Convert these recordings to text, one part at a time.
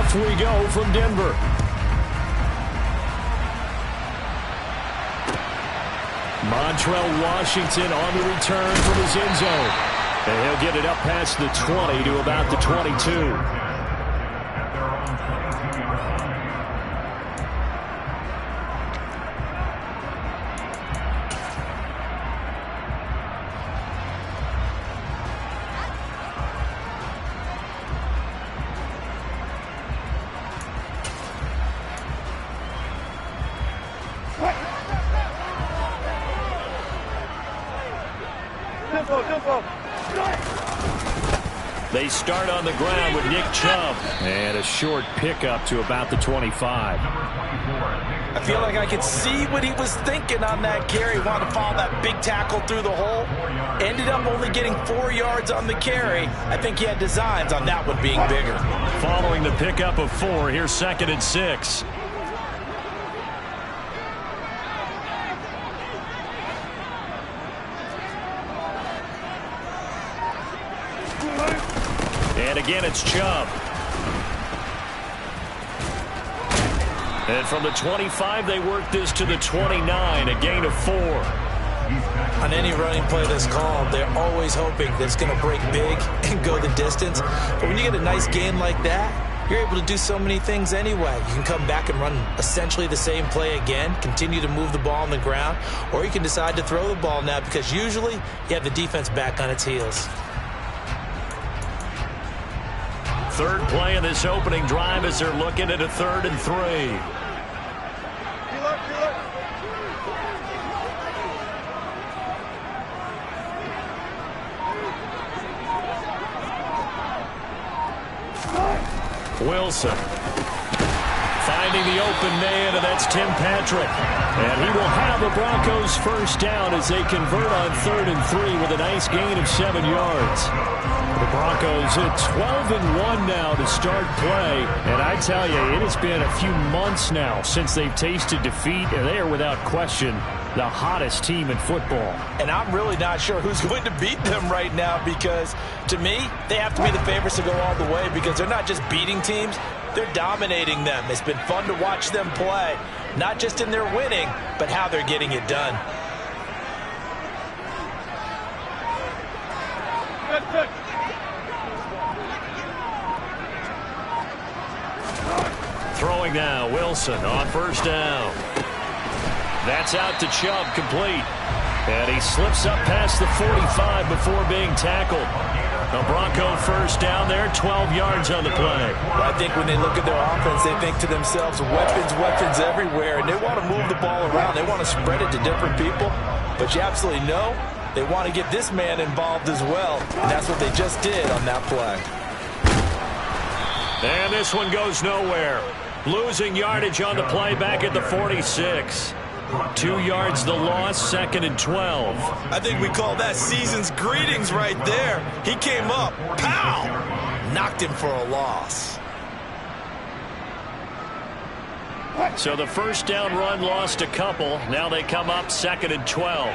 Off we go from Denver. Montrell Washington on the return from his end zone. And he'll get it up past the 20 to about the 22. They start on the ground with Nick Chubb. And a short pickup to about the 25. I feel like I could see what he was thinking on that carry. He wanted to follow that big tackle through the hole. Ended up only getting 4 yards on the carry. I think he had designs on that one being bigger. Following the pickup of 4, here's 2nd and 6. And again, it's Chubb. And from the 25, they work this to the 29, a gain of 4. On any running play that's called, they're always hoping that it's going to break big and go the distance. But when you get a nice gain like that, you're able to do so many things anyway. You can come back and run essentially the same play again, continue to move the ball on the ground, or you can decide to throw the ball now because usually you have the defense back on its heels. Third play in this opening drive as they're looking at a 3rd and 3. Wilson finding the open man, and that's Tim Patrick. And he will have the Broncos first down as they convert on 3rd and 3 with a nice gain of 7 yards. The Broncos at 12-1 now to start play. And I tell you, it has been a few months now since they've tasted defeat, and they are without question the hottest team in football. And I'm really not sure who's going to beat them right now because, to me, they have to be the favorites to go all the way because they're not just beating teams, they're dominating them. It's been fun to watch them play, not just in their winning, but how they're getting it done. Throwing now, Wilson on first down. That's out to Chubb, complete. And he slips up past the 45 before being tackled. A Bronco first down there, 12 yards on the play. Well, I think when they look at their offense, they think to themselves, weapons, weapons everywhere, and they want to move the ball around. They want to spread it to different people, but you absolutely know they want to get this man involved as well, and that's what they just did on that play. And this one goes nowhere. Losing yardage on the play back at the 46. 2 yards the loss, 2nd and 12. I think we call that season's greetings right there. He came up, pow! Knocked him for a loss. So the first down run lost a couple. Now they come up 2nd and 12.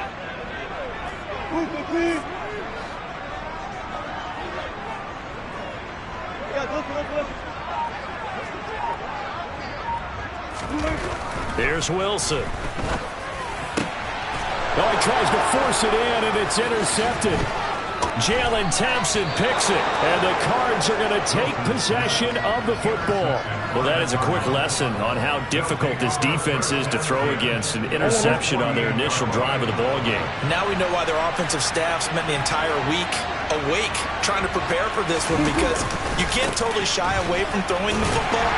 Here's Wilson. Oh, he tries to force it in, and it's intercepted. Jalen Thompson picks it, and the Cards are going to take possession of the football. Well, that is a quick lesson on how difficult this defense is to throw against. An interception on their initial drive of the ballgame. Now we know why their offensive staff spent the entire week awake trying to prepare for this one, because you can't totally shy away from throwing the football.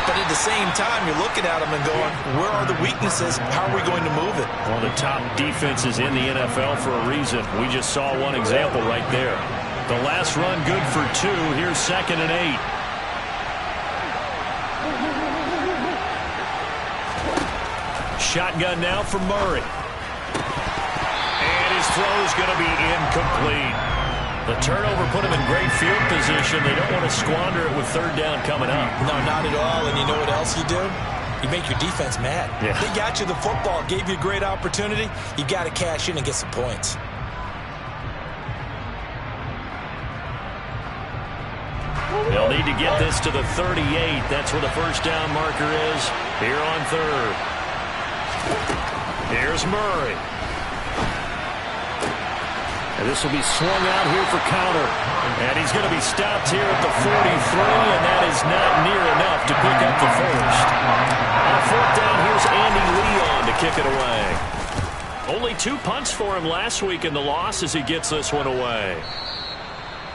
But at the same time, you're looking at them and going, where are the weaknesses? How are we going to move it? One of the top defenses in the NFL for a reason. We just saw one example right there. The last run good for 2. Here's 2nd and 8. Shotgun now for Murray. And his throw is going to be incomplete. The turnover put him in great field position. They don't want to squander it with 3rd down coming up. No, not at all. And you know what else you do? You make your defense mad. Yeah. They got you the football, gave you a great opportunity. You got to cash in and get some points. They'll need to get this to the 38. That's where the first down marker is here on third. Here's Murray. And this will be swung out here for counter. And he's going to be stopped here at the 43, and that is not near enough to pick up the first. On fourth down, here's Andy Leon to kick it away. Only 2 punts for him last week in the loss as he gets this one away.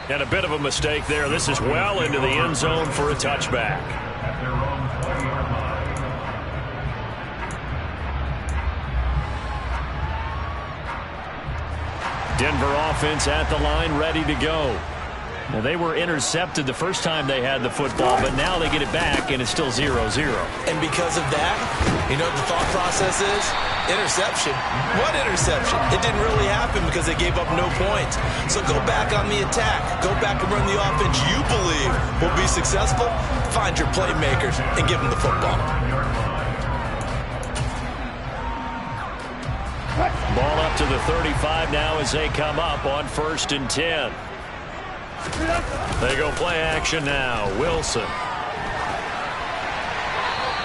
And a bit of a mistake there. This is well into the end zone for a touchback. Denver offense at the line, ready to go. Well, they were intercepted the first time they had the football, but now they get it back, and it's still 0-0. And because of that, you know what the thought process is? Interception. What interception? It didn't really happen because they gave up no points. So go back on the attack. Go back and run the offense you believe will be successful. Find your playmakers and give them the football. Ball up to the 35 now as they come up on 1st and 10. They go play action now. Wilson.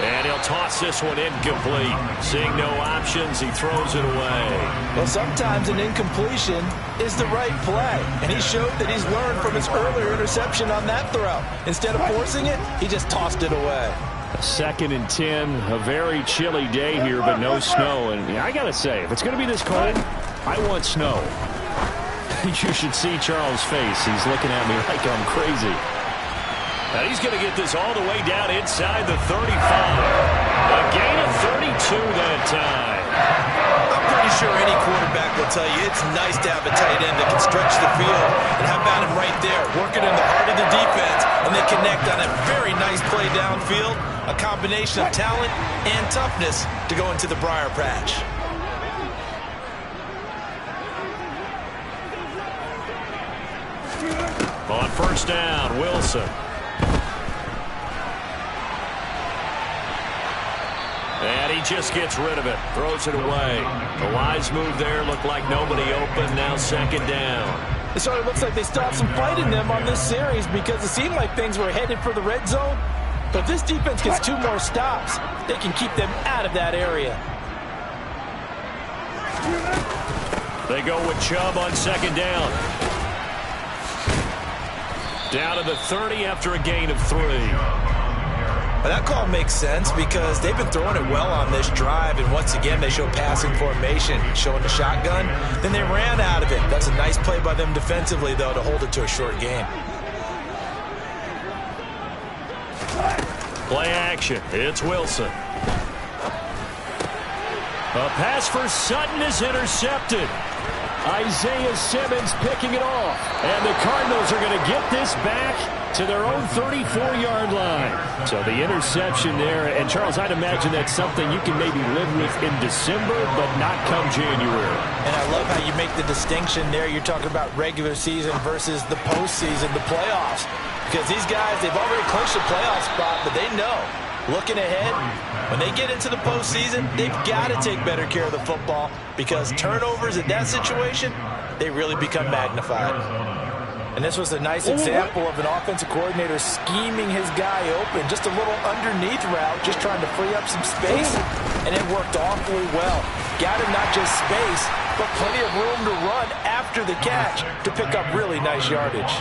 And he'll toss this one incomplete. Seeing no options, he throws it away. Well, sometimes an incompletion is the right play. And he showed that he's learned from his earlier interception on that throw. Instead of forcing it, he just tossed it away. 2nd and 10, a very chilly day here, but no snow. And I got to say, if it's going to be this cold, I want snow. You should see Charles' face. He's looking at me like I'm crazy. Now he's going to get this all the way down inside the 35. A gain of 32 that time. I'm pretty sure any quarterback will tell you it's nice to have a tight end that can stretch the field. And how about him right there, working in the heart of the defense, and they connect on a very nice play downfield. A combination of talent and toughness to go into the briar patch. On 1st down, Wilson. And he just gets rid of it. Throws it away. A wise move there. Looked like nobody open. Now 2nd down. It sort of looks like they still have some fight in them on this series because it seemed like things were headed for the red zone. But if this defense gets 2 more stops, they can keep them out of that area. They go with Chubb on 2nd down. Down to the 30 after a gain of 3. Well, that call makes sense because they've been throwing it well on this drive, and once again they show passing formation, showing the shotgun. Then they ran out of it. That's a nice play by them defensively, though, to hold it to a short game. Play action. It's Wilson. A pass for Sutton is intercepted. Isaiah Simmons picking it off. And the Cardinals are going to get this back to their own 34-yard line. So the interception there. And, Charles, I'd imagine that's something you can maybe live with in December, but not come January. And I love how you make the distinction there. You're talking about regular season versus the postseason, the playoffs. Because these guys, they've already clinched a playoff spot, but they know, looking ahead, when they get into the postseason, they've got to take better care of the football because turnovers in that situation, they really become magnified. And this was a nice example of an offensive coordinator scheming his guy open, just a little underneath route, just trying to free up some space, and it worked awfully well. Got him not just space, but plenty of room to run after the catch to pick up really nice yardage.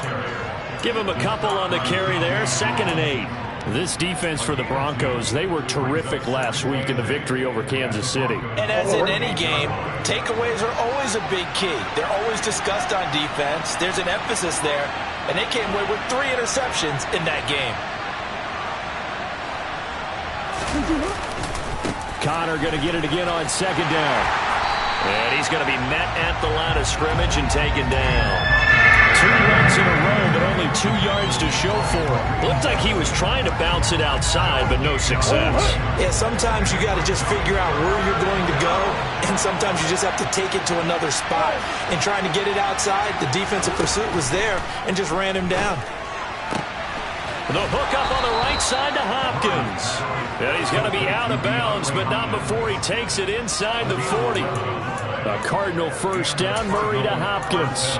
Give him a couple on the carry there, 2nd and 8. This defense for the Broncos, they were terrific last week in the victory over Kansas City. And as in any game, takeaways are always a big key. They're always discussed on defense. There's an emphasis there, and they came away with 3 interceptions in that game. Connor going to get it again on 2nd down. And he's going to be met at the line of scrimmage and taken down. 2 runs in a row, but only 2 yards to show for it. Looked like he was trying to bounce it outside, but no success. Yeah, sometimes you got to just figure out where you're going to go, and sometimes you just have to take it to another spot. And trying to get it outside, the defensive pursuit was there and just ran him down. The hook up on the right side to Hopkins. And he's going to be out of bounds, but not before he takes it inside the 40. A Cardinal 1st down, Murray to Hopkins.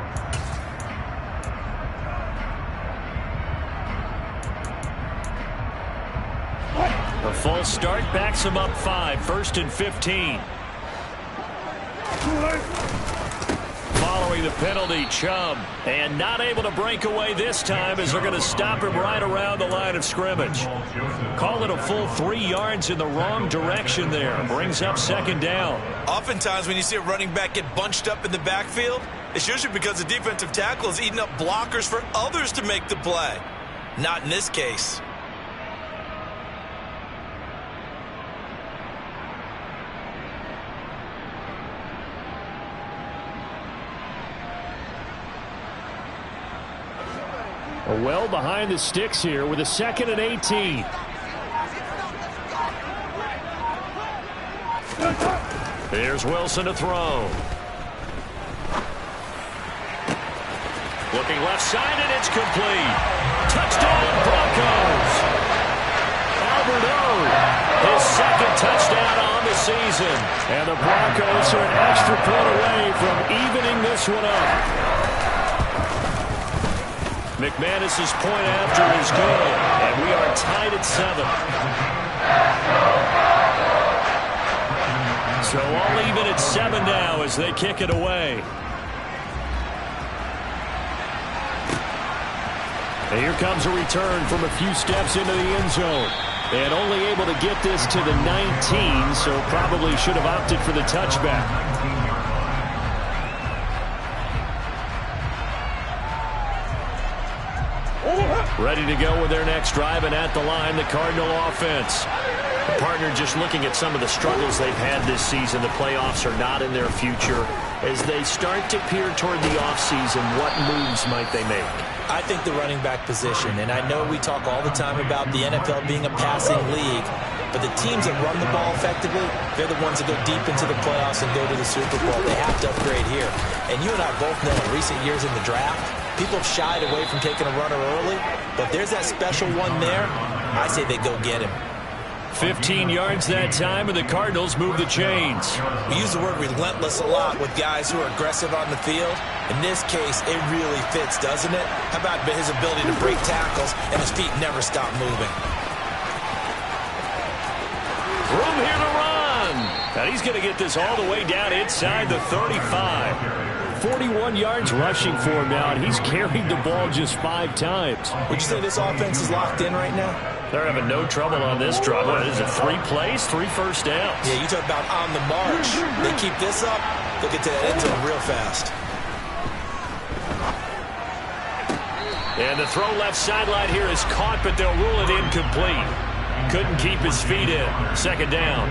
False start backs him up 5, 1st and 15. Following the penalty, Chubb. And not able to break away this time as they're going to stop him right around the line of scrimmage. Call it a full 3 yards in the wrong direction there. Brings up 2nd down. Oftentimes when you see a running back get bunched up in the backfield, it's usually because the defensive tackle is eating up blockers for others to make the play. Not in this case. Well behind the sticks here with a 2nd and 18. Here's Wilson to throw. Looking left side, and it's complete. Touchdown, Broncos. Albert O, his 2nd touchdown on the season. And the Broncos are an extra point away from evening this one up. McManus's point after is good, and we are tied at 7. So all even at 7 now as they kick it away. And here comes a return from a few steps into the end zone. And only able to get this to the 19, so probably should have opted for the touchback. Ready to go with their next drive, and at the line, the Cardinal offense. The partner just looking at some of the struggles they've had this season. The playoffs are not in their future. As they start to peer toward the offseason, what moves might they make? I think the running back position, and I know we talk all the time about the NFL being a passing league, but the teams that run the ball effectively, they're the ones that go deep into the playoffs and go to the Super Bowl. They have to upgrade here. And you and I both know in recent years in the draft, people have shied away from taking a runner early, but there's that special one there. I say they go get him. 15 yards that time, and the Cardinals move the chains. We use the word relentless a lot with guys who are aggressive on the field. In this case, it really fits, doesn't it? How about his ability to break tackles and his feet never stop moving? Room here to run. And he's going to get this all the way down inside the 35. 41 yards rushing for him now, and he's carried the ball just 5 times. Would you say this offense is locked in right now? They're having no trouble on this drive. What is it, 3 plays, 3 first downs? Yeah, you talk about on the march. They keep this up, they'll get to that end zone real fast. And the throw left sideline here is caught, but they'll rule it incomplete. Couldn't keep his feet in. 2nd down.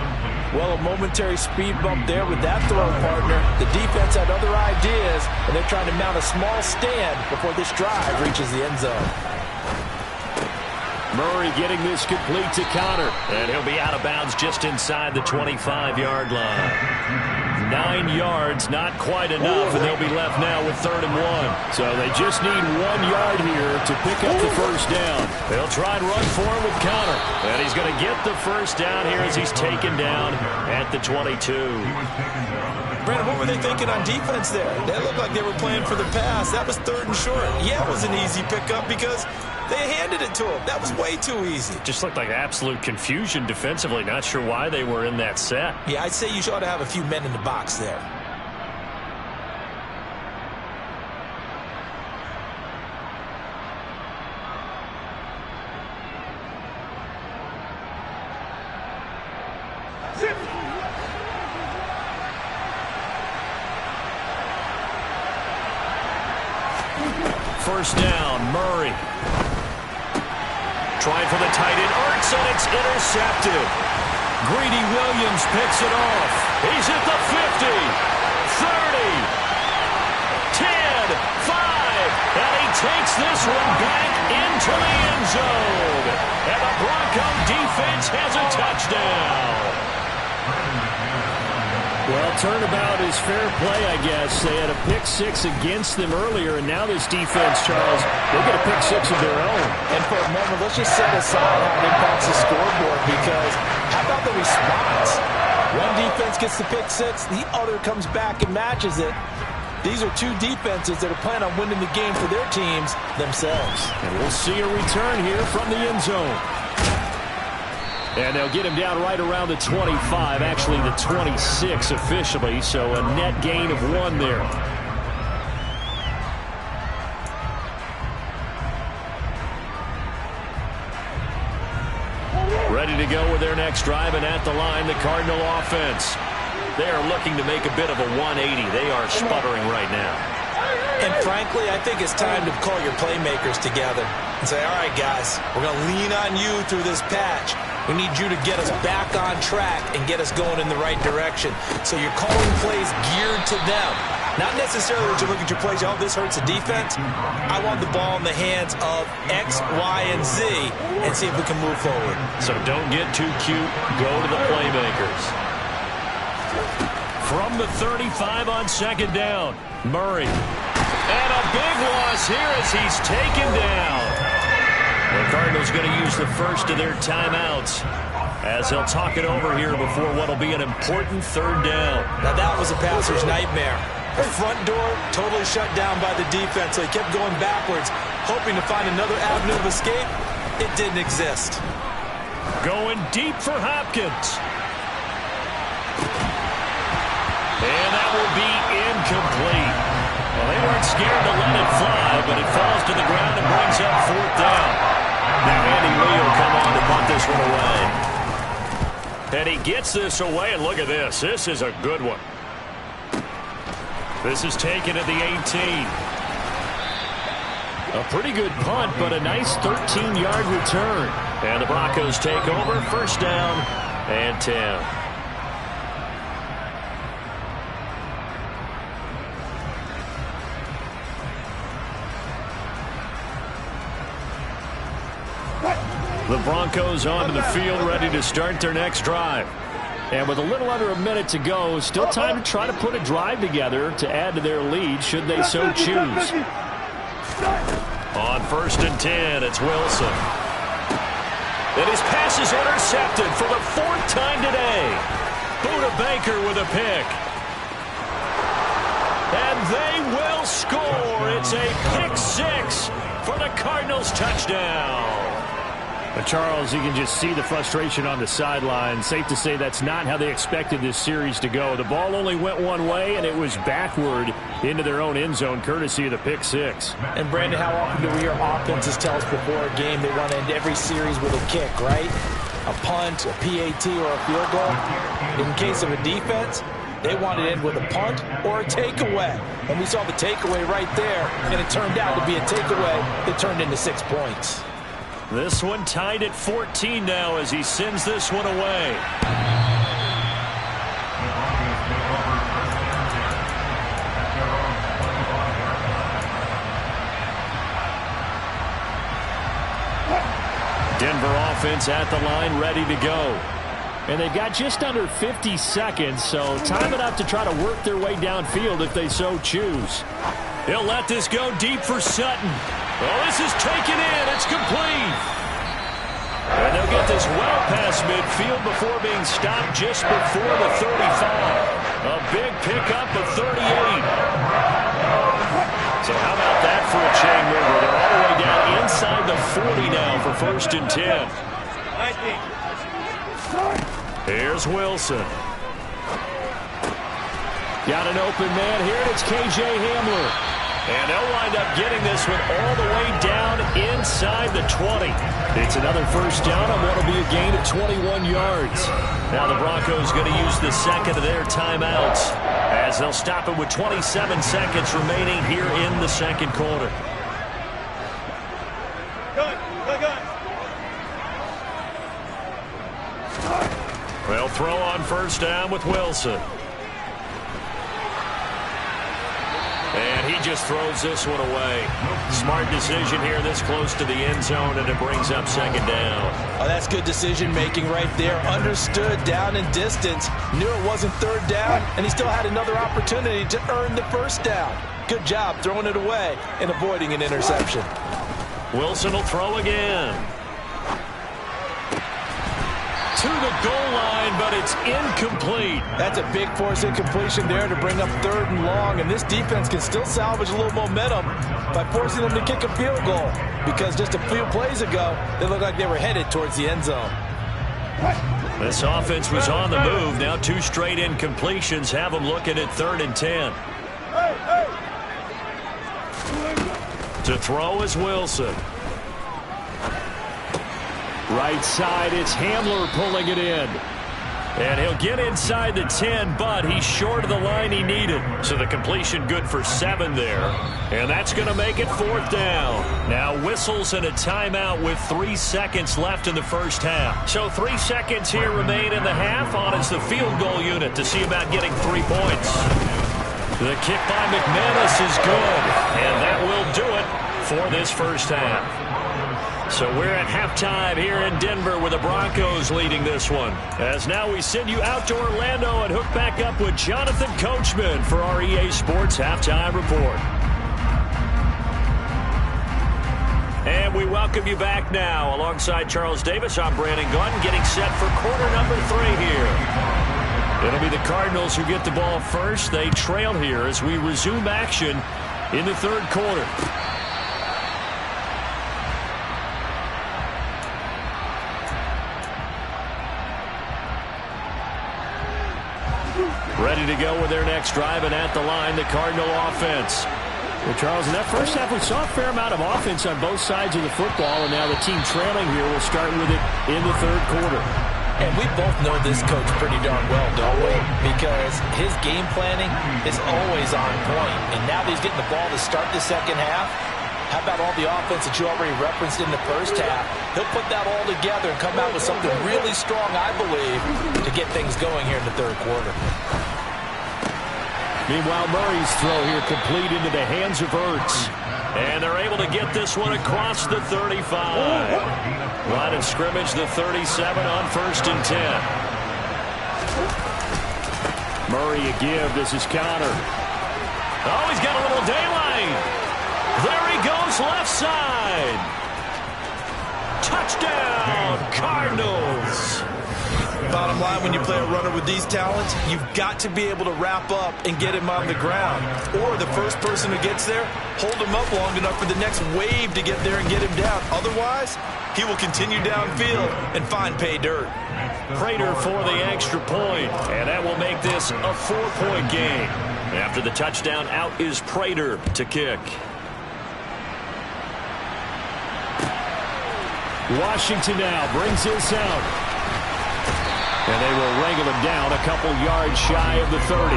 Well, a momentary speed bump there with that throw, partner. The defense had other ideas, and they're trying to mount a small stand before this drive reaches the end zone. Murray getting this complete to Connor, and he'll be out of bounds just inside the 25-yard line. 9 yards, not quite enough, and they'll be left now with 3rd and 1. So they just need 1 yard here to pick up the first down. They'll try and run for him with Connor, and he's going to get the first down here as he's taken down at the 22. Brandon, what were they thinking on defense there? They looked like they were playing for the pass. That was 3rd and short. Yeah, it was an easy pickup because they handed it to him. That was way too easy. Just looked like absolute confusion defensively. Not sure why they were in that set. Yeah, I'd say you ought to have a few men in the box there. First down, Murray. Trying for the tight end, Ertz, and it's intercepted. Greedy Williams picks it off. He's at the 50, 30, 10, 5, and he takes this one back into the end zone. And the Bronco defense has a touchdown. Well, turnabout is fair play, I guess. They had a pick 6 against them earlier, and now this defense, Charles, they get a pick 6 of their own. And for a moment, let's just set aside how it impacts the scoreboard, because how about the response? One defense gets the pick 6, the other comes back and matches it. These are two defenses that are planning on winning the game for their teams themselves. And we'll see a return here from the end zone. And they'll get him down right around the 25, actually the 26 officially, so a net gain of 1 there. Ready to go with their next drive, and at the line, the Cardinal offense. They are looking to make a bit of a 180. They are sputtering right now. And frankly, I think it's time to call your playmakers together and say, all right, guys, we're going to lean on you through this patch. We need you to get us back on track and get us going in the right direction. So you're calling plays geared to them. Not necessarily that you look at your plays, oh, this hurts the defense. I want the ball in the hands of X, Y, and Z and see if we can move forward. So don't get too cute. Go to the playmakers. From the 35 on second down, Murray. And a big loss here as he's taken down. The Cardinals going to use the first of their timeouts as they'll talk it over here before what will be an important third down. Now that was a passer's nightmare. The front door totally shut down by the defense, so he kept going backwards, hoping to find another avenue of escape. It didn't exist. Going deep for Hopkins. And that will be incomplete. Well, they weren't scared to let it fly, but it falls to the ground and brings up fourth down. Now Andy Lee will come on to punt this one away. And he gets this away, and look at this. This is a good one. This is taken at the 18. A pretty good punt, but a nice 13-yard return. And the Broncos take over, first down and 10. The Broncos onto the field, ready to start their next drive. And with a little under a minute to go, still time to try to put a drive together to add to their lead, should they so choose. On first and 10, it's Wilson. And his pass is intercepted for the 4th time today. Buda Baker with a pick. And they will score. It's a pick 6 for the Cardinals touchdown. But Charles, you can just see the frustration on the sideline. Safe to say that's not how they expected this series to go. The ball only went one way, and it was backward into their own end zone, courtesy of the pick 6. And, Brandon, how often do we hear offenses tell us before a game they want to end every series with a kick, right? A punt, a PAT, or a field goal. In case of a defense, they want to end with a punt or a takeaway. And we saw the takeaway right there, and it turned out to be a takeaway that turned into 6 points. This one tied at 14 now as he sends this one away. Denver offense at the line, ready to go. And they've got just under 50 seconds, so time enough to try to work their way downfield if they so choose. He'll let this go deep for Sutton. Oh, this is taken in. It's complete. And they'll get this well past midfield before being stopped just before the 35. A big pickup of 38. So how about that for a chain mover? They're all the way down inside the 40 now for first and 10. Here's Wilson. Got an open man here, and it's K.J. Hamler. And they'll wind up getting this one all the way down inside the 20. It's another first down on what will be a gain of 21 yards. Now the Broncos going to use the second of their timeouts as they'll stop it with 27 seconds remaining here in the second quarter. They'll throw on first down with Wilson. And he just throws this one away. Smart decision here this close to the end zone, and it brings up second down. Oh, that's good decision-making right there. Understood down and distance. Knew it wasn't third down, and he still had another opportunity to earn the first down. Good job throwing it away and avoiding an interception. Wilson will throw again. To the goal line, but it's incomplete. That's a big force incompletion there to bring up third and long, and this defense can still salvage a little momentum by forcing them to kick a field goal, because just a few plays ago, they looked like they were headed towards the end zone. This offense was on the move. Now 2 straight incompletions have them looking at 3rd and 10. To throw is Wilson. Right side, it's Hamler pulling it in. And he'll get inside the 10, but he's short of the line he needed. So the completion good for 7 there. And that's going to make it 4th down. Now whistles and a timeout with 3 seconds left in the first half. So 3 seconds here remain in the half. On is the field goal unit to see about getting 3 points. The kick by McManus is good. And that will do it for this first half. So we're at halftime here in Denver with the Broncos leading this one. As now we send you out to Orlando and hook back up with Jonathan Coachman for our EA Sports Halftime Report. And we welcome you back now. Alongside Charles Davis, I'm Brandon Gunn, getting set for quarter number 3 here. It'll be the Cardinals who get the ball first. They trail here as we resume action in the 3rd quarter. Ready to go with their next drive, and at the line, the Cardinal offense. Well, Charles, in that first half, we saw a fair amount of offense on both sides of the football, and now the team trailing here will start with it in the 3rd quarter. And we both know this coach pretty darn well, don't we? Because his game planning is always on point. And now that he's getting the ball to start the second half, how about all the offense that you already referenced in the first half? He'll put that all together and come out with something really strong, I believe, to get things going here in the 3rd quarter. Meanwhile, Murray's throw here complete into the hands of Ertz. And they're able to get this one across the 35. Line of scrimmage, the 37 on 1st and 10. Murray a give. This is Connor. Oh, he's got a little daylight. There he goes, left side. Touchdown, Cardinals. Bottom line, when you play a runner with these talents, you've got to be able to wrap up and get him on the ground. Or the first person who gets there, hold him up long enough for the next wave to get there and get him down. Otherwise, he will continue downfield and find pay dirt. Prater for the extra point, and that will make this a 4-point game. After the touchdown, out is Prater to kick. Washington now brings this out. And they will wrangle him down a couple yards shy of the 30.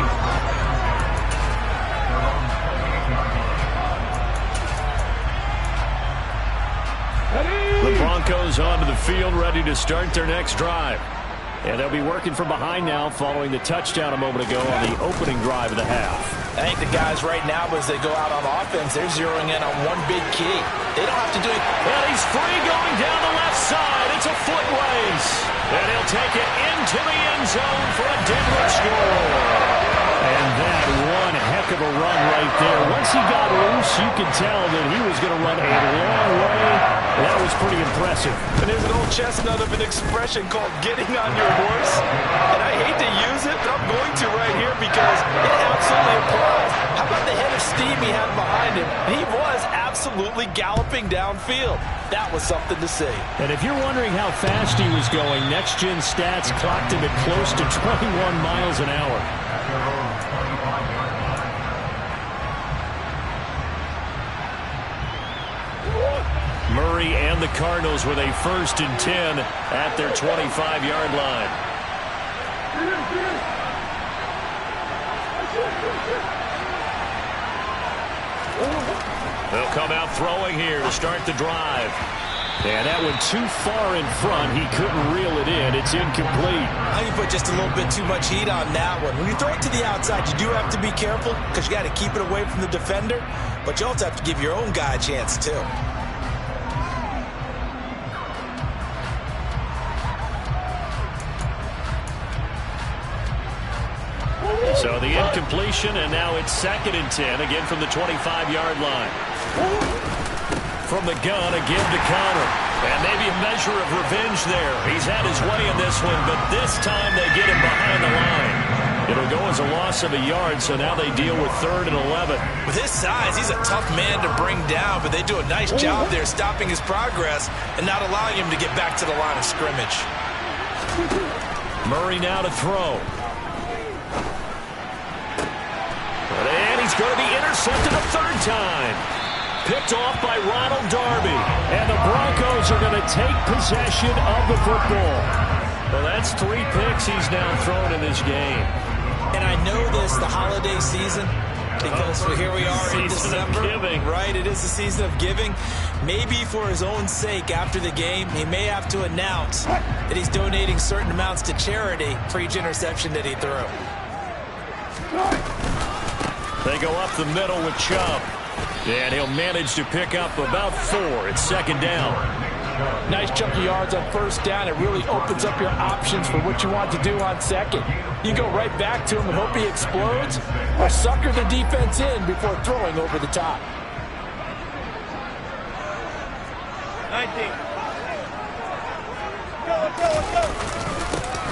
The Broncos onto the field, ready to start their next drive. And they'll be working from behind now following the touchdown a moment ago on the opening drive of the half. I think the guys right now, as they go out on offense, they're zeroing in on one big key. They don't have to do it. And he's free going down the left side. It's a foot race. And he'll take it into the end zone for a Denver score. And that one heck of a run right there. Once he got loose, you could tell that he was going to run a long way. That was pretty impressive. And there's an old chestnut of an expression called getting on your horse. And I hate to use it, but I'm going to right here because it absolutely applies. How about the head of steam he had behind him? He was absolutely galloping downfield. That was something to see. And if you're wondering how fast he was going, Next Gen Stats clocked him at close to 21 miles an hour. Murray and the Cardinals with a 1st and 10 at their 25-yard line. They'll come out throwing here to start the drive. And that one too far in front. He couldn't reel it in. It's incomplete. I think you put just a little bit too much heat on that one. When you throw it to the outside, you do have to be careful because you got to keep it away from the defender. But you also have to give your own guy a chance, too. So the incompletion, and now it's 2nd and 10, again from the 25-yard line. From the gun, a give to Connor. And maybe a measure of revenge there. He's had his way in this one, but this time they get him behind the line. It'll go as a loss of a yard, so now they deal with 3rd and 11. With his size, he's a tough man to bring down, but they do a nice job there stopping his progress and not allowing him to get back to the line of scrimmage. Murray now to throw. And he's going to be intercepted a third time. Picked off by Ronald Darby. And the Broncos are going to take possession of the football. Well, that's 3 picks he's now thrown in this game. And I know this, the holiday season, because here we are in December. Right, it is the season of giving. Maybe for his own sake, after the game, he may have to announce that he's donating certain amounts to charity for each interception that he threw. They go up the middle with Chubb. And he'll manage to pick up about 4. It's second down. Nice chunk of yards on first down. It really opens up your options for what you want to do on second. You go right back to him and hope he explodes, or sucker the defense in before throwing over the top. 19. Go.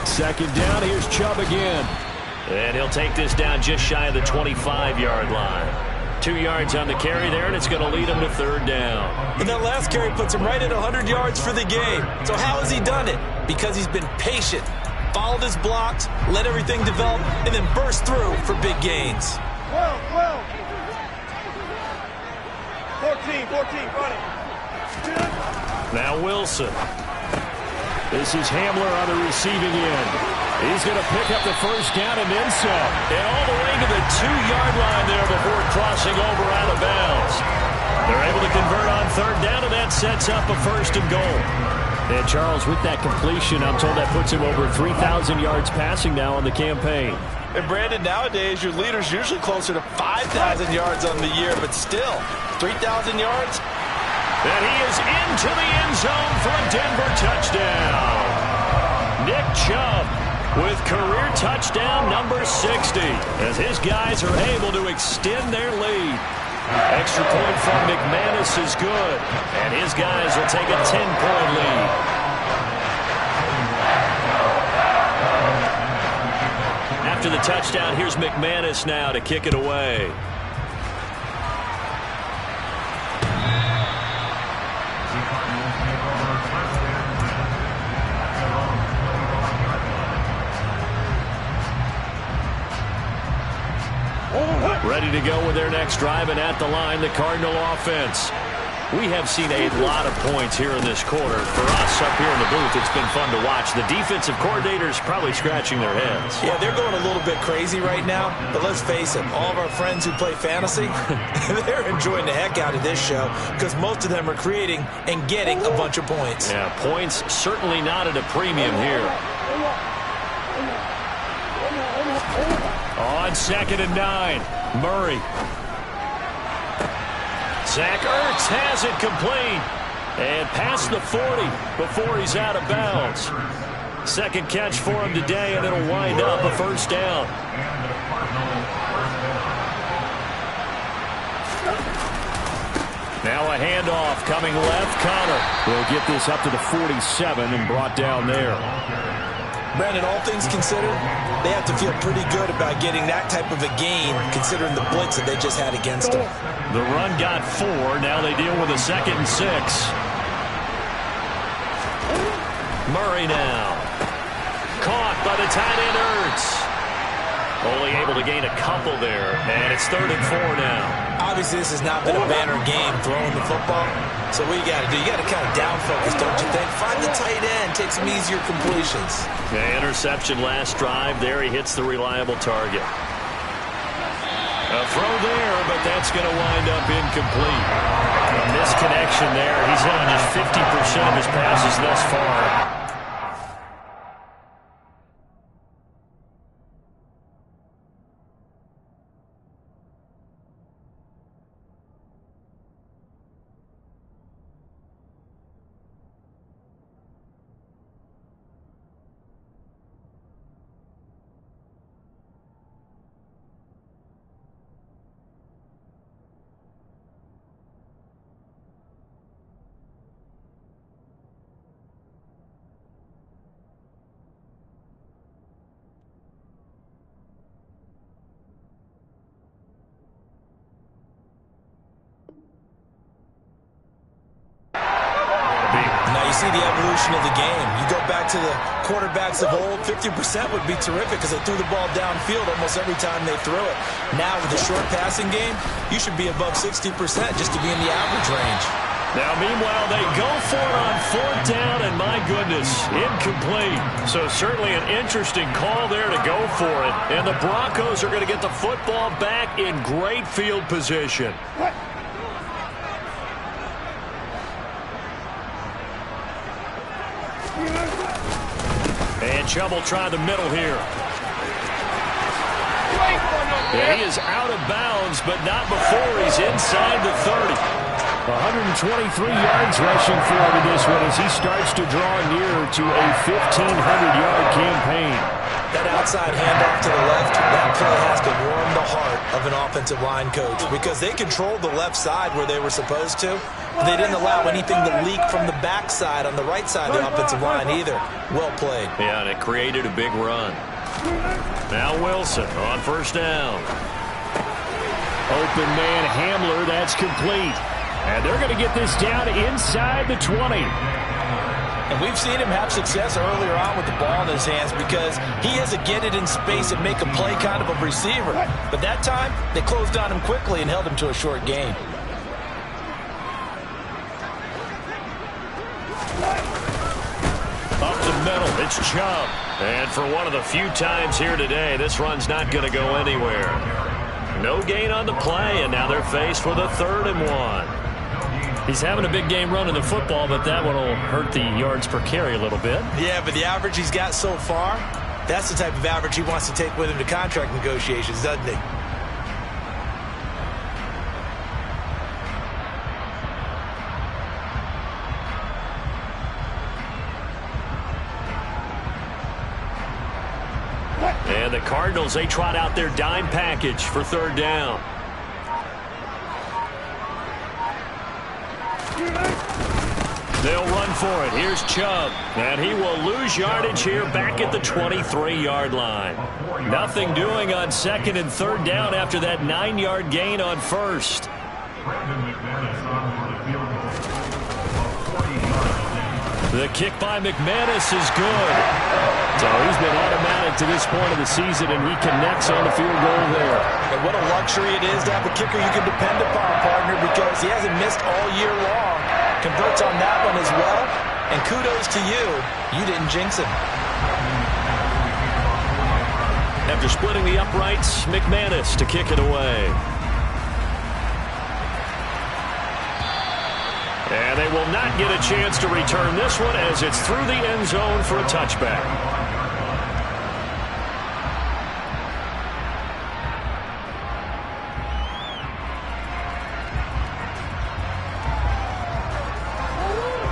Second down, here's Chubb again. And he'll take this down just shy of the 25-yard line. 2 yards on the carry there, and it's going to lead him to third down. And that last carry puts him right at 100 yards for the game. So how has he done it? Because he's been patient, followed his blocks, let everything develop, and then burst through for big gains. 12. 14, running. Now Wilson. This is Hamler on the receiving end. He's going to pick up the first down and then some. And all the way to the 2-yard line there before crossing over out of bounds. They're able to convert on third down, and that sets up a first and goal. And Charles, with that completion, I'm told that puts him over 3,000 yards passing now on the campaign. And Brandon, nowadays your leader's usually closer to 5,000 yards on the year, but still, 3,000 yards? And he is into the end zone for a Denver touchdown. Nick Chubb with career touchdown number 60 as his guys are able to extend their lead. Extra point from McManus is good, and his guys will take a 10-point lead. After the touchdown, here's McManus now to kick it away. Ready to go with their next drive, and at the line, the Cardinal offense. We have seen a lot of points here in this quarter. For us up here in the booth, it's been fun to watch. The defensive coordinators probably scratching their heads. Yeah, they're going a little bit crazy right now, but let's face it, all of our friends who play fantasy, they're enjoying the heck out of this show because most of them are creating and getting a bunch of points. Yeah, points certainly not at a premium here. On 2nd and 9, Murray. Zach Ertz has it complete. And past the 40 before he's out of bounds. Second catch for him today, and it'll wind up a first down. Now a handoff coming left. Connor will get this up to the 47 and brought down there. Brandon, all things considered, they have to feel pretty good about getting that type of a gain considering the blitz that they just had against them. The run got 4. Now they deal with a 2nd and 6. Murray now. Caught by the tight end Ertz. Only able to gain a couple there. And it's 3rd and 4 now. Obviously, this has not been a banner game throwing the football. So what you got to do, you got to kind of down focus, don't you think? Find the tight end, take some easier completions. Yeah, interception last drive. There he hits the reliable target. A throw there, but that's going to wind up incomplete. A misconnection there. He's hit on just 50% of his passes thus far. you see the evolution of the game. You go back to the quarterbacks of old, 50% would be terrific because they threw the ball downfield almost every time they threw it. Now with the short passing game, you should be above 60% just to be in the average range. Now, meanwhile, they go for it on 4th down, and my goodness, incomplete. So certainly an interesting call there to go for it. And the Broncos are going to get the football back in great field position. And Chubb will try the middle here. And he is out of bounds, but not before he's inside the 30. 123 yards rushing for him in this one as he starts to draw nearer to a 1,500-yard campaign. That outside handoff to the left, that play has to warm the heart of an offensive line coach because they controlled the left side where they were supposed to. But they didn't allow anything to leak from the backside on the right side of the offensive line either. Well played. Yeah, and it created a big run. Now Wilson on 1st down. Open man Hamler, that's complete. And they're going to get this down inside the 20. And we've seen him have success earlier on with the ball in his hands because he has to get it in space and make a play kind of a receiver. But that time, they closed on him quickly and held him to a short gain. Up the middle, it's Chubb. And for one of the few times here today, this run's not going to go anywhere. No gain on the play, and now they're faced with a 3rd and 1. He's having a big game running the football, but that one will hurt the yards per carry a little bit. Yeah, but the average he's got so far, that's the type of average he wants to take with him to contract negotiations, doesn't he? And the Cardinals, they trot out their dime package for 3rd down. They'll run for it. Here's Chubb. And he will lose yardage here back at the 23-yard line. Nothing doing on 2nd and 3rd down after that 9-yard gain on 1st. The kick by McManus is good. So he's been automatic to this point of the season, and he connects on the field goal there. And what a luxury it is to have a kicker you can depend upon, partner, because he hasn't missed all year long. Converts on that one as well. And kudos to you. You didn't jinx him. After splitting the uprights, McManus to kick it away. And they will not get a chance to return this one as it's through the end zone for a touchback.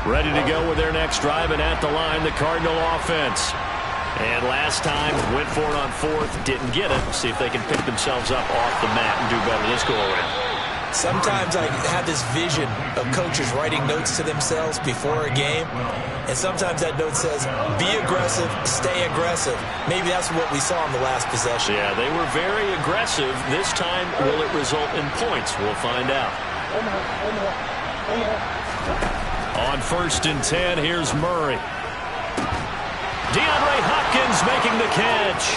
Ready to go with their next drive, and at the line, the Cardinal offense. And last time, went for it on 4th, didn't get it. See if they can pick themselves up off the mat and do better this go-around. Sometimes I have this vision of coaches writing notes to themselves before a game, and sometimes that note says, be aggressive, stay aggressive. Maybe that's what we saw in the last possession. Yeah, they were very aggressive. This time, will it result in points? We'll find out. On 1st and 10, here's Murray. DeAndre Hopkins making the catch.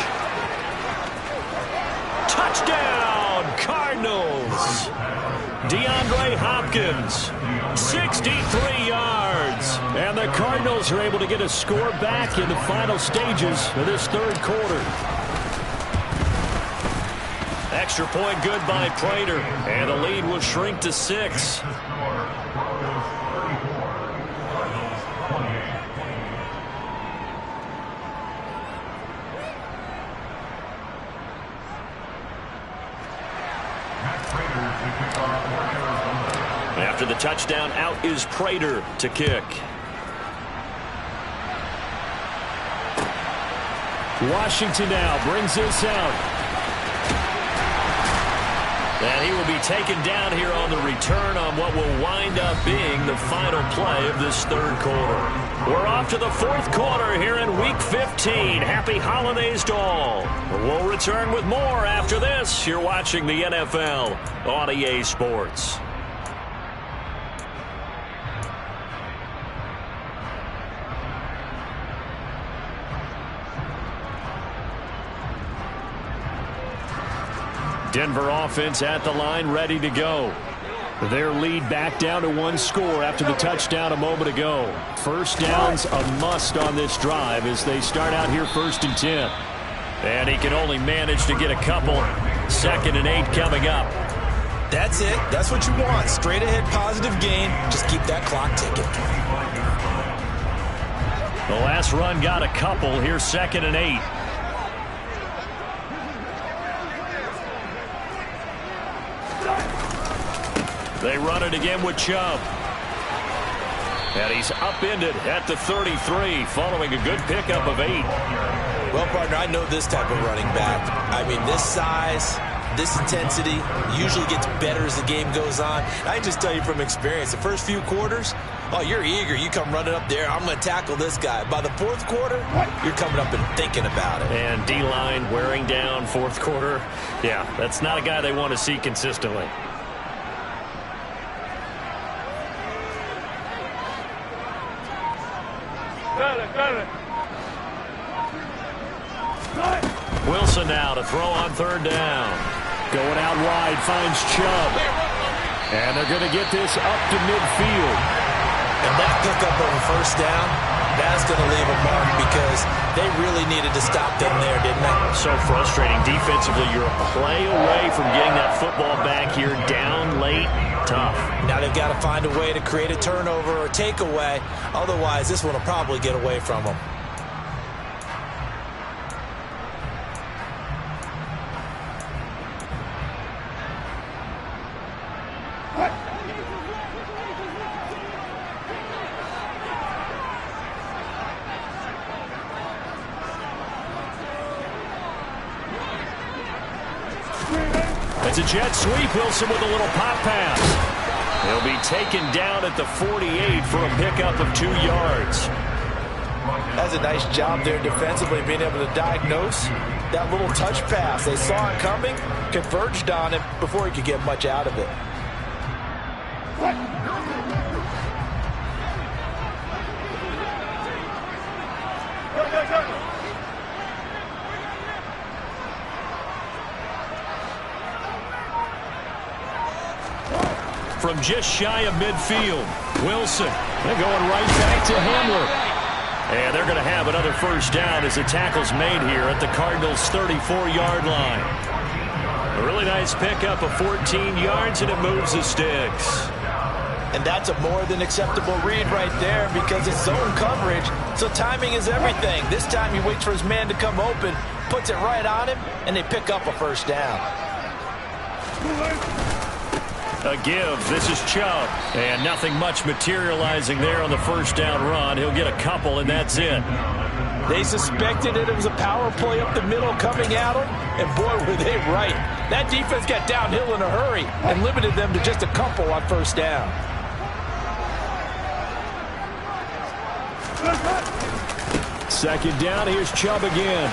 Touchdown, Cardinals. DeAndre Hopkins, 63 yards. And the Cardinals are able to get a score back in the final stages of this 3rd quarter. Extra point good by Prater. And the lead will shrink to 6. After the touchdown, out is Prater to kick. Washington now brings this out. And he will be taken down here on the return on what will wind up being the final play of this 3rd quarter. We're off to the 4th quarter here in Week 15. Happy holidays to all. We'll return with more after this. You're watching the NFL on EA Sports. Denver offense at the line, ready to go. Their lead back down to 1 score after the touchdown a moment ago. First down's a must on this drive as they start out here 1st and 10. And he can only manage to get a couple. 2nd and 8 coming up. That's it. That's what you want. Straight ahead positive gain. Just keep that clock ticking. The last run got a couple. Here's 2nd and 8. They run it again with Chubb. And he's upended at the 33 following a good pickup of 8. Well, partner, I know this type of running back. I mean, this size, this intensity usually gets better as the game goes on. I can just tell you from experience, the first few quarters, oh, you're eager. You come running up there, I'm going to tackle this guy. By the 4th quarter, you're coming up and thinking about it. And D-line wearing down 4th quarter. Yeah, that's not a guy they want to see consistently. Wilson now to throw on 3rd down. Going out wide, finds Chubb. And they're going to get this up to midfield. And that pickup of a 1st down, that's going to leave a mark because they really needed to stop them there, didn't they? So frustrating. Defensively, you're a play away from getting that football back here down late. Tough. Now they've got to find a way to create a turnover or takeaway. Otherwise, this one will probably get away from them. It's a jet sweep. Wilson with a little pop pass. He'll be taken down at the 48 for a pickup of 2 yards. That's a nice job there defensively, being able to diagnose that little touch pass. They saw it coming, converged on it before he could get much out of it. From just shy of midfield, Wilson. They're going right back to Hamler. And they're going to have another 1st down as the tackle's made here at the Cardinals' 34-yard line. A really nice pickup of 14 yards, and it moves the sticks. And that's a more than acceptable read right there because it's zone coverage, so timing is everything. This time he waits for his man to come open, puts it right on him, and they pick up a 1st down. A give. This is Chubb. And nothing much materializing there on the 1st down run. He'll get a couple, and that's it. They suspected it was a power play up the middle coming at them, and boy, were they right. That defense got downhill in a hurry and limited them to just a couple on 1st down. 2nd down. Here's Chubb again.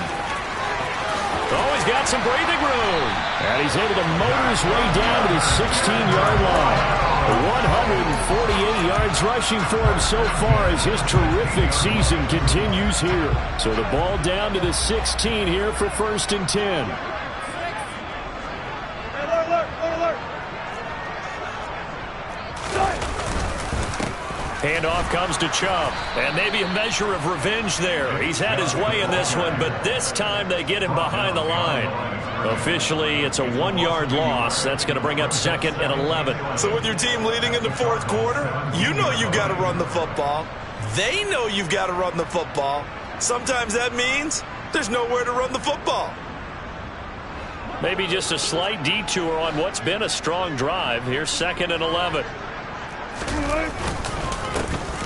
Oh, he's got some breathing room. And he's able to motor his way down to the 16-yard line. 148 yards rushing for him so far as his terrific season continues here. So the ball down to the 16 here for 1st and 10. Handoff comes to Chubb, and maybe a measure of revenge there. He's had his way in this one, but this time they get him behind the line. Officially, it's a 1-yard loss. That's going to bring up 2nd and 11. So with your team leading in the 4th quarter, you know you've got to run the football. They know you've got to run the football. Sometimes that means there's nowhere to run the football. Maybe just a slight detour on what's been a strong drive. Here's 2nd and 11.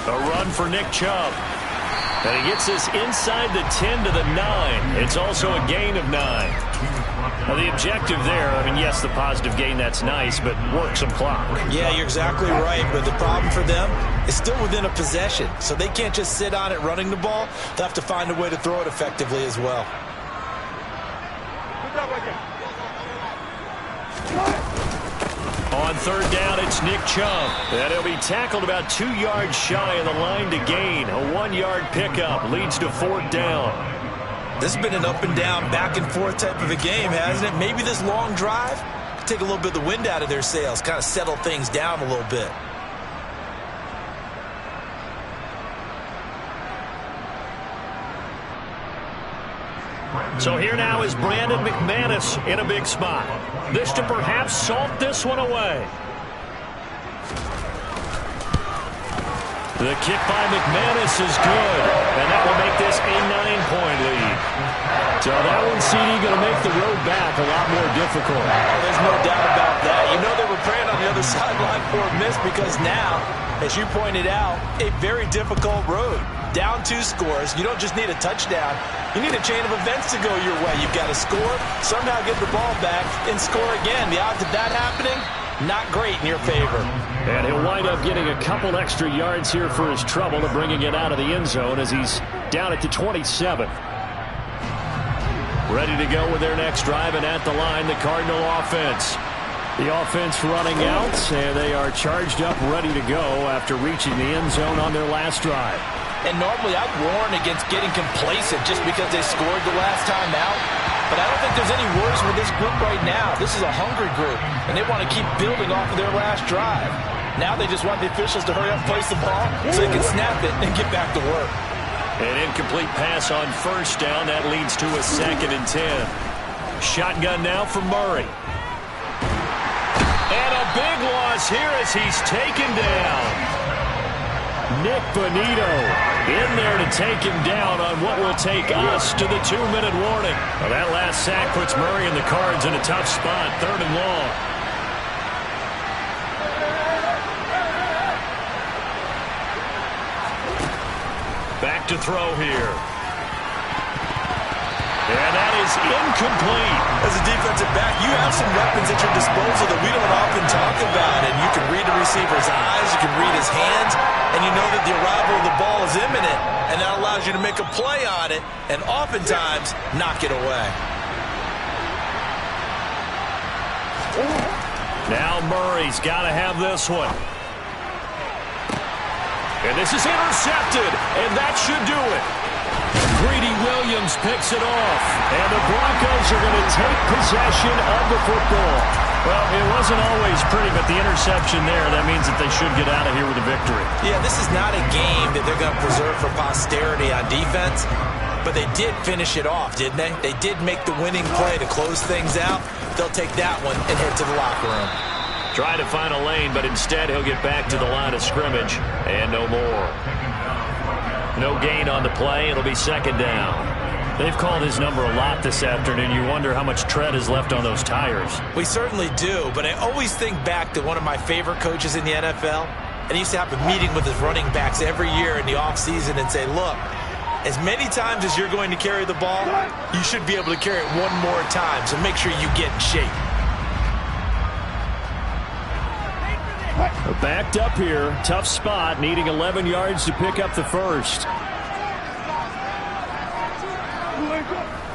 A run for Nick Chubb. And he gets this inside the 10 to the 9. It's also a gain of 9. Now, the objective there, I mean, yes, the positive gain, that's nice, but work some clock. Yeah, you're exactly right, but the problem for them is still within a possession, so they can't just sit on it running the ball. They'll have to find a way to throw it effectively as well. On 3rd down, it's Nick Chubb. And he'll be tackled about 2 yards shy of the line to gain. A 1-yard pickup leads to 4th down. This has been an up and down, back and forth type of a game, hasn't it? Maybe this long drive could take a little bit of the wind out of their sails, kind of settle things down a little bit. So here now is Brandon McManus in a big spot. This to perhaps salt this one away. The kick by McManus is good, and that will make this a 9-point lead. So that one, CD, going to make the road back a lot more difficult. Oh, there's no doubt about that. You know they were praying on the other sideline for a miss because now, as you pointed out, a very difficult road. Down 2 scores. You don't just need a touchdown. You need a chain of events to go your way. You've got to score, somehow get the ball back, and score again. The odds of that happening, not great in your favor. And he'll wind up getting a couple extra yards here for his trouble to bringing it out of the end zone as he's down at the 27. Ready to go with their next drive, and at the line, the Cardinal offense. The offense running out, and they are charged up, ready to go after reaching the end zone on their last drive. And normally I'd warn against getting complacent just because they scored the last time out. But I don't think there's any worries with this group right now. This is a hungry group, and they want to keep building off of their last drive. Now they just want the officials to hurry up and place the ball so they can snap it and get back to work. An incomplete pass on first down. That leads to a 2nd and 10. Shotgun now for Murray. And a big loss here as he's taken down. Nick Bonito in there to take him down on what will take us to the 2-minute warning. Well, that last sack puts Murray and the Cards in a tough spot, 3rd and long. Back to throw here. And that is incomplete. As a defensive back, you have some weapons at your disposal that we don't often talk about. And you can read the receiver's eyes, you can read his hands, and you know that the arrival of the ball is imminent. And that allows you to make a play on it and oftentimes knock it away. Now Murray's got to have this one. And this is intercepted, and that should do it. Greedy Williams picks it off, and the Broncos are going to take possession of the football. Well, it wasn't always pretty, but the interception there, that means that they should get out of here with a victory. Yeah, this is not a game that they're going to preserve for posterity on defense, but they did finish it off, didn't they? They did make the winning play to close things out. They'll take that one and head to the locker room. Try to find a lane, but instead he'll get back to the line of scrimmage, and no more. No gain on the play. It'll be 2nd down. They've called his number a lot this afternoon. You wonder how much tread is left on those tires. We certainly do, but I always think back to one of my favorite coaches in the NFL, and he used to have a meeting with his running backs every year in the offseason and say, look, as many times as you're going to carry the ball, you should be able to carry it one more time, so make sure you get in shape. Backed up here, tough spot, needing 11 yards to pick up the first.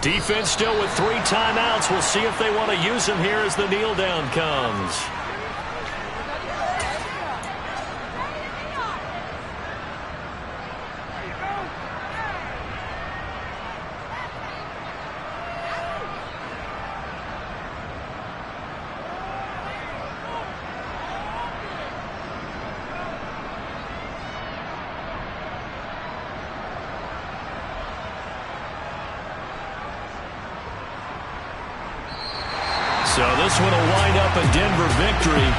Defense still with 3 timeouts. We'll see if they want to use them here as the kneel down comes. So this one will wind up a Denver victory.